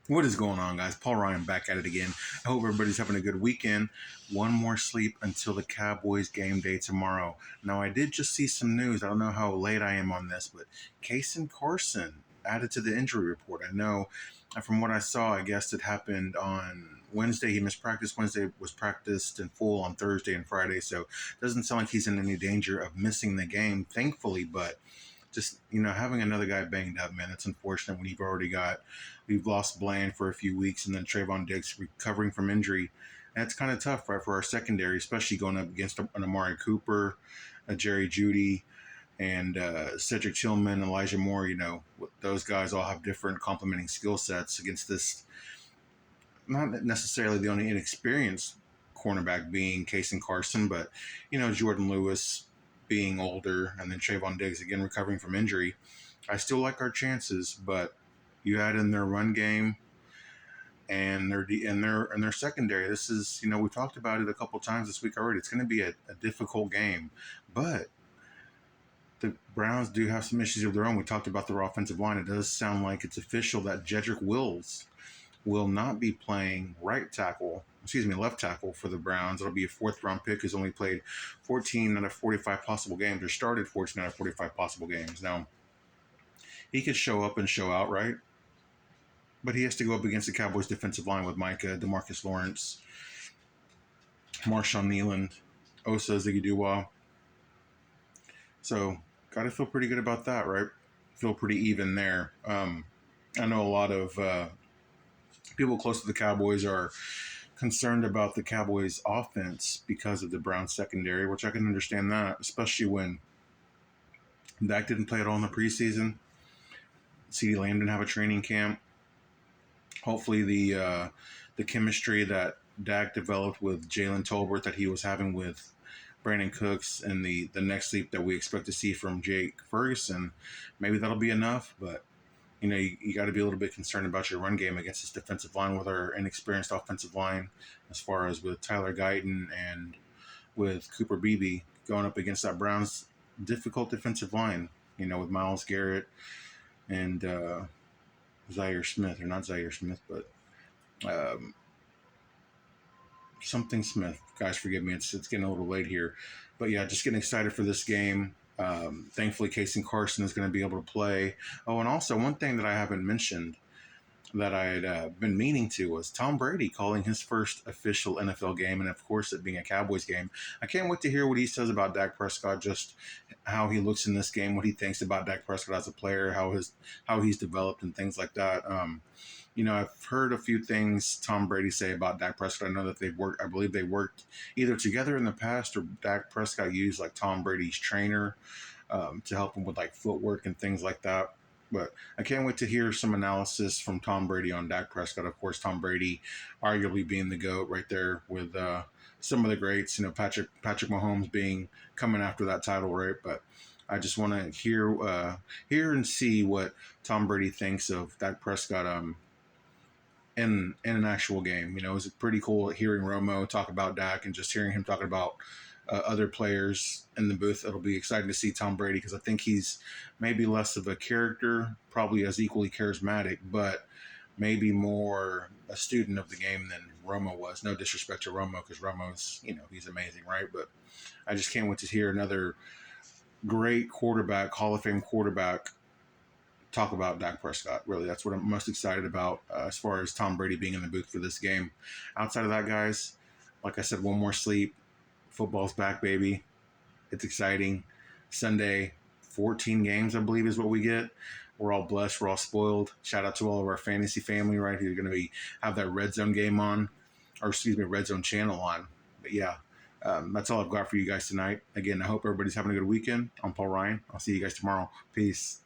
What is going on, guys? Paul Ryan back at it again. I hope everybody's having a good weekend. One more sleep until the Cowboys game day tomorrow. Now, I did just see some news. I don't know how late I am on this, but Caeson Carson added to the injury report. I know from what I saw, I guess it happened on Wednesday. He missed practice. Wednesday was practiced in full on Thursday and Friday, so it doesn't sound like he's in any danger of missing the game, thankfully, but just having another guy banged up, man, it's unfortunate when we've lost Bland for a few weeks, and then Trayvon Diggs recovering from injury. And it's kind of tough, right, for our secondary, especially going up against an Amari Cooper, a Jerry Jeudy, and Cedric Tillman, Elijah Moore. Those guys all have different complementing skill sets against this, not necessarily the only inexperienced cornerback being Caeson Carson, but Jordan Lewis being older, and then Trayvon Diggs again recovering from injury. I still like our chances, but you add in their run game and their secondary. This is, we talked about it a couple times this week already. It's going to be a difficult game, but the Browns do have some issues of their own. We talked about their offensive line. It does sound like it's official that Jedrick Wills will not be playing left tackle for the Browns. It'll be a fourth-round pick who's only played 14 out of 45 possible games, or started 14 out of 45 possible games. Now, he could show up and show out, right? But he has to go up against the Cowboys defensive line with Micah, DeMarcus Lawrence, Marshawn Nealand, Osa Ziggy-Dua. So, got to feel pretty good about that, right? Feel pretty even there. I know a lot of people close to the Cowboys are concerned about the Cowboys offense because of the Browns secondary, which I can understand that, especially when Dak didn't play at all in the preseason. CeeDee Lamb didn't have a training camp. Hopefully the chemistry that Dak developed with Jalen Tolbert that he was having with Brandon Cooks and the next leap that we expect to see from Jake Ferguson, maybe that'll be enough, but you got to be a little bit concerned about your run game against this defensive line with our inexperienced offensive line, as far as with Tyler Guyton and with Cooper Beebe going up against that Browns difficult defensive line, with Myles Garrett and Zaire Smith, or not Zaire Smith, but something Smith. Guys, forgive me. It's getting a little late here. But yeah, just getting excited for this game. Thankfully, Caeson Carson is going to be able to play. Oh, and also one thing that I haven't mentioned that I had been meaning to was Tom Brady calling his first official NFL game, and of course it being a Cowboys game. I can't wait to hear what he says about Dak Prescott, just how he looks in this game, what he thinks about Dak Prescott as a player, how he's developed and things like that. I've heard a few things Tom Brady say about Dak Prescott. I know that I believe they worked either together in the past, or Dak Prescott used like Tom Brady's trainer to help him with like footwork and things like that. But I can't wait to hear some analysis from Tom Brady on Dak Prescott. Of course, Tom Brady arguably being the GOAT right there with some of the greats, Patrick Mahomes coming after that title, right? But I just want to hear and see what Tom Brady thinks of Dak Prescott in an actual game. It was pretty cool hearing Romo talk about Dak and just hearing him talking about other players in the booth. It'll be exciting to see Tom Brady, because I think he's maybe less of a character, probably as equally charismatic, but maybe more a student of the game than Romo was. No disrespect to Romo, because Romo's, he's amazing, right? But I just can't wait to hear another great quarterback, Hall of Fame quarterback, talk about Dak Prescott. Really, that's what I'm most excited about as far as Tom Brady being in the booth for this game. Outside of that, guys, like I said, one more sleep. Football's back, baby. It's exciting. Sunday, 14 games, I believe, is what we get. We're all blessed. We're all spoiled. Shout out to all of our fantasy family, right, who's going to have that Red Zone game on, or Red Zone channel on. But yeah, that's all I've got for you guys tonight. Again, I hope everybody's having a good weekend. I'm Paul Ryan. I'll see you guys tomorrow. Peace.